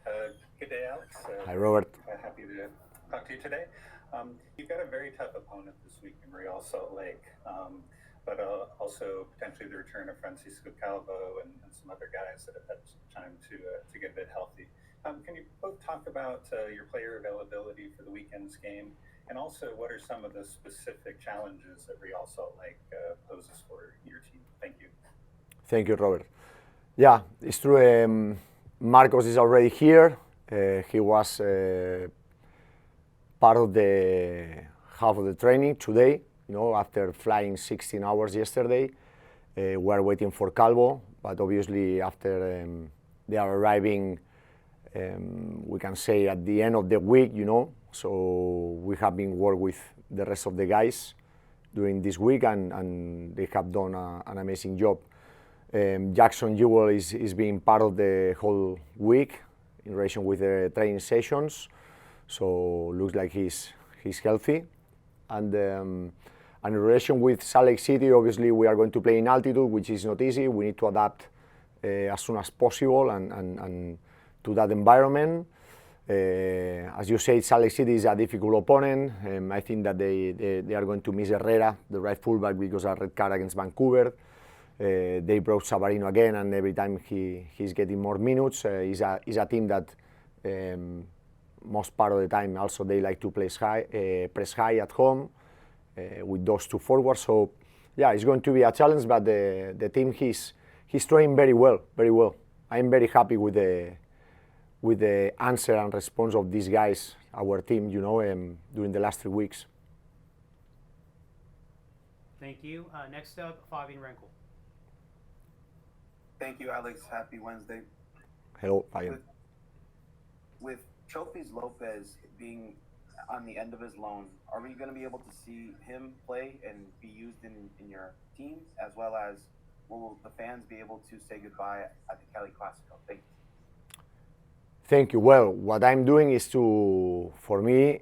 Good day, Alex. Hi, Robert. Happy to talk to you today. You've got a very tough opponent this week in Real Salt Lake, but also potentially the return of Francisco Calvo and some other guys that have had time to get a bit healthy. Can you both talk about your player availability for the weekend's game, and also what are some of the specific challenges that Real Salt Lake poses for your team? Thank you. Thank you, Robert. Yeah, it's true. Marcos is already here. He was part of the half of the training today. After flying 16 hours yesterday, we are waiting for Calvo. But obviously, after they are arriving, we can say at the end of the week. So we have been working with the rest of the guys during this week, and they have done an amazing job. Jackson Jewell is being part of the whole week in relation with the training sessions, so looks like he's healthy. And in relation with Salt Lake City, obviously we are going to play in altitude, which is not easy. We need to adapt as soon as possible and to that environment. As you say, Salt Lake City is a difficult opponent. I think that they are going to miss Herrera, the right fullback, because of a red card against Vancouver. They brought Savarino again, and every time he's getting more minutes. He's a team that most part of the time also they like to press high at home with those two forwards. So yeah, it's going to be a challenge, but the team he's trying very well. I'm very happy with the answer and response of these guys, our team, during the last 3 weeks. Thank you. Next up, Fabian Renkel. Thank you, Alex. Happy Wednesday. Hello, Fabian. With Chofis Lopez being on the end of his loan, are we going to be able to see him play and be used in your team, as well as will the fans be able to say goodbye at the Cali Clasico? Thank you. Thank you. Well, what I'm doing is for me,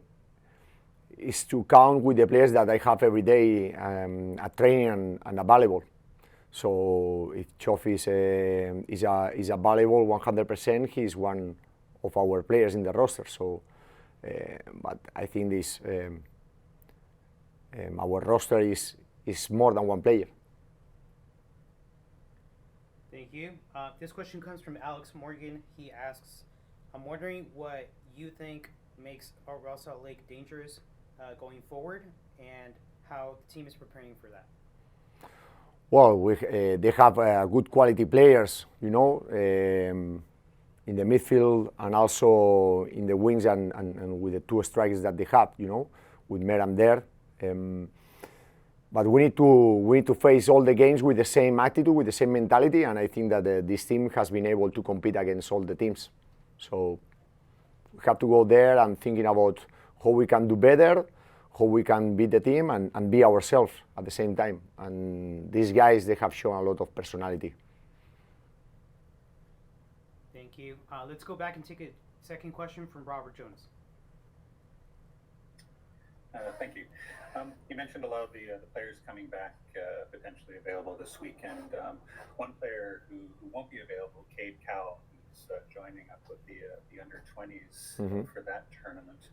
count with the players that I have every day at training and available. So if Chofis is available 100%, he's one of our players in the roster. So, but I think our roster is more than one player. Thank you. This question comes from Alex Morgan. He asks, I'm wondering what you think makes Real Salt Lake dangerous going forward, and how the team is preparing for that. Well, they have good quality players, in the midfield and also in the wings and with the two strikers that they have, with Meram there. But we need to face all the games with the same attitude, with the same mentality, and I think that this team has been able to compete against all the teams. So we have to go there and thinking about how we can do better, how we can beat the team and be ourselves at the same time. And these guys, they have shown a lot of personality. Thank you. Let's go back and take a second question from Robert Jonas. Thank you. You mentioned a lot of the players coming back potentially available this weekend. One player who won't be available, Cade Cowell, who's joining up with the under-20s for that tournament.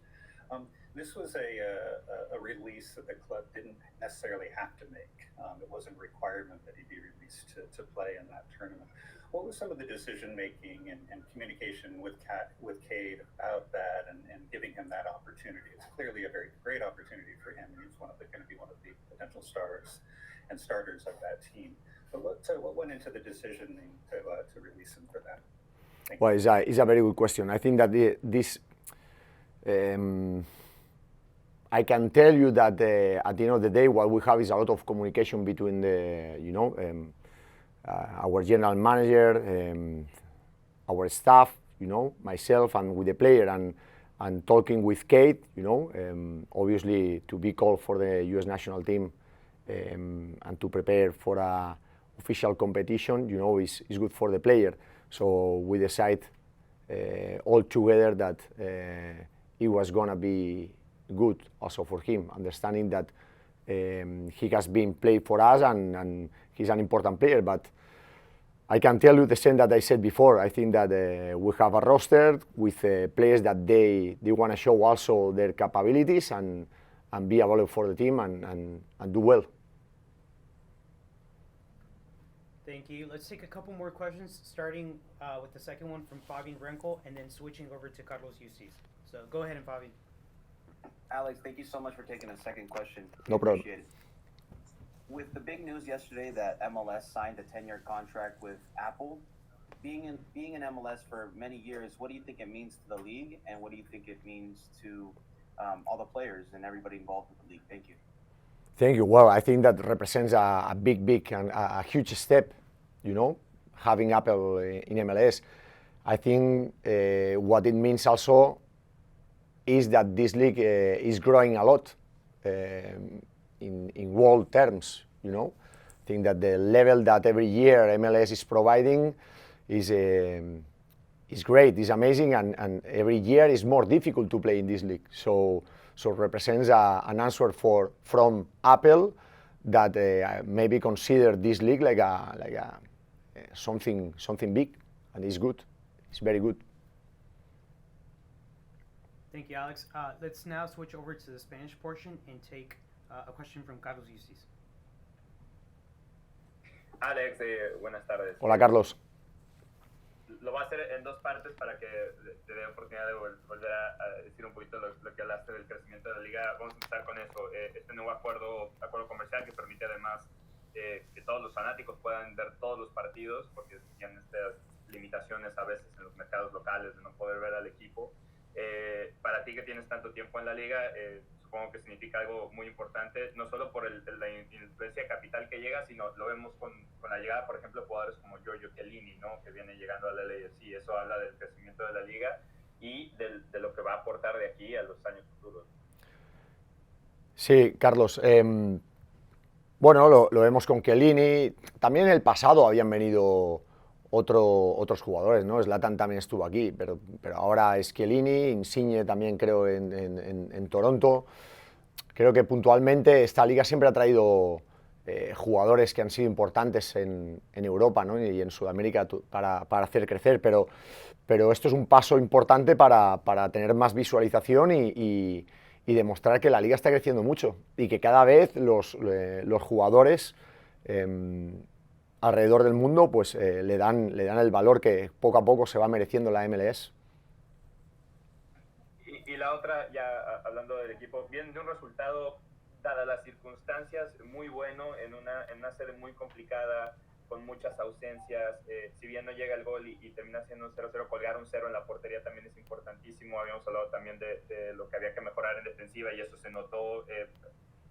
This was a release that the club didn't necessarily have to make. It wasn't a requirement that he be released to play in that tournament. What was some of the decision-making and communication with Cade about that and giving him that opportunity? It's clearly a very great opportunity for him, and he's going to be one of the potential stars and starters of that team. But what went into the decision to release him for that? Well, it's a very good question. I think that this I can tell you that at the end of the day, what we have is a lot of communication between our general manager, our staff, myself, and with the player, and talking with Cade, obviously to be called for the U.S. national team and to prepare for a official competition, is good for the player. So we decide all together that it was gonna be good also for him, understanding that he has been played for us and he's an important player, but I can tell you the same that I said before. I think that we have a roster with players that they want to show also their capabilities and be available for the team and do well. Thank you. Let's take a couple more questions, starting with the second one from Fabian Renkel, and then switching over to Carlos Eustace. So go ahead, Fabian. Alex, thank you so much for taking a second question. No problem. Appreciate it. With the big news yesterday that MLS signed a 10-year contract with Apple, being in MLS for many years, what do you think it means to the league, and what do you think it means to all the players and everybody involved with the league? Thank you. Thank you. Well, I think that represents a big and a huge step, you know, having Apple in MLS. I think what it means also is that this league is growing a lot in world terms, you know. I think that the level that every year MLS is providing is great, is amazing, and every year is more difficult to play in this league. So it represents an answer from Apple that maybe consider this league like something big, and it's good. It's very good. Thank you, Alex. Let's now switch over to the Spanish portion and take a question from Carlos Eustace. Alex, buenas tardes. Hola, Carlos. Lo voy a hacer en dos partes para que te dé oportunidad de volver a decir un poquito lo que hablaste del crecimiento de la liga. Vamos a empezar con eso. Este nuevo acuerdo comercial que permite además que todos los fanáticos puedan ver todos los partidos, porque tienen estas limitaciones a veces en los mercados locales de no poder ver al equipo. Para ti que tienes tanto tiempo en la liga, supongo que significa algo muy importante, no solo por la influencia de capital que llega, sino lo vemos con la llegada, por ejemplo, de jugadores como Giorgio Chiellini, ¿no? Que viene llegando al LAFC. Eso habla del crecimiento de la liga y de lo que va a aportar de aquí a los años futuros. Sí, Carlos. Bueno, lo vemos con Chiellini. También en el pasado habían venido otros jugadores, ¿no? Zlatan también estuvo aquí, pero ahora es Chiellini, Insigne también creo en Toronto. Creo que puntualmente esta liga siempre ha traído jugadores que han sido importantes en Europa, ¿no? Y en Sudamérica para hacer crecer, pero esto es un paso importante para tener más visualización y demostrar que la liga está creciendo mucho y que cada vez los jugadores alrededor del mundo pues le dan el valor que poco a poco se va mereciendo la MLS. Y la otra, ya hablando del equipo, viene de un resultado, dadas las circunstancias, muy bueno en una serie muy complicada, con muchas ausencias. Si bien no llega el gol y termina siendo un 0-0, colgar un 0 en la portería también es importantísimo. Habíamos hablado también de lo que había que mejorar en defensiva y eso se notó,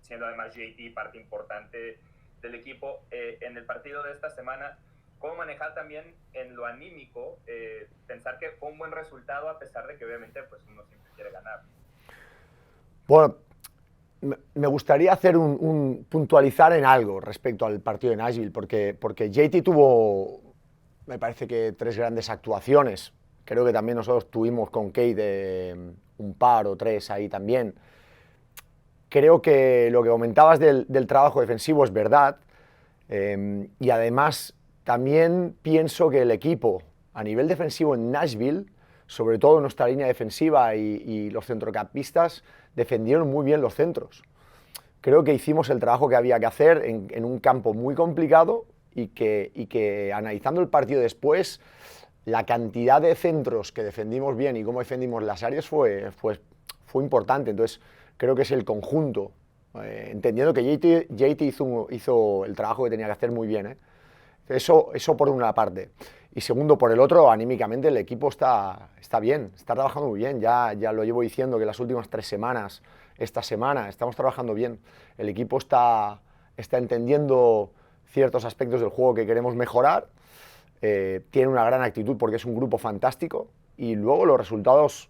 siendo además JT parte importante del equipo. En el partido de esta semana, ¿cómo manejar también en lo anímico, pensar que fue un buen resultado a pesar de que obviamente pues uno siempre quiere ganar? Bueno, me gustaría hacer puntualizar en algo respecto al partido de Nashville, porque JT tuvo, me parece que 3 grandes actuaciones. Creo que también nosotros tuvimos con Kate un par o 3 ahí también. Creo que lo que comentabas del trabajo defensivo es verdad, y además también pienso que el equipo a nivel defensivo en Nashville, sobre todo nuestra línea defensiva y los centrocampistas, defendieron muy bien los centros. Creo que hicimos el trabajo que había que hacer en un campo muy complicado y que analizando el partido después, la cantidad de centros que defendimos bien y cómo defendimos las áreas fue importante. Entonces creo que es el conjunto, entendiendo que JT hizo el trabajo que tenía que hacer muy bien, Eso por una parte. Y segundo, por el otro, anímicamente el equipo está bien, está trabajando muy bien. Ya lo llevo diciendo que las últimas 3 semanas, esta semana, estamos trabajando bien. El equipo está entendiendo ciertos aspectos del juego que queremos mejorar. Tiene una gran actitud porque es un grupo fantástico. Y luego los resultados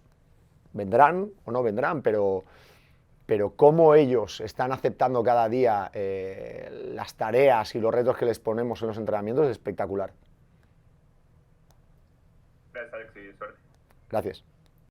vendrán o no vendrán, pero cómo ellos están aceptando cada día las tareas y los retos que les ponemos en los entrenamientos es espectacular. Gracias, Alex, y suerte. Gracias.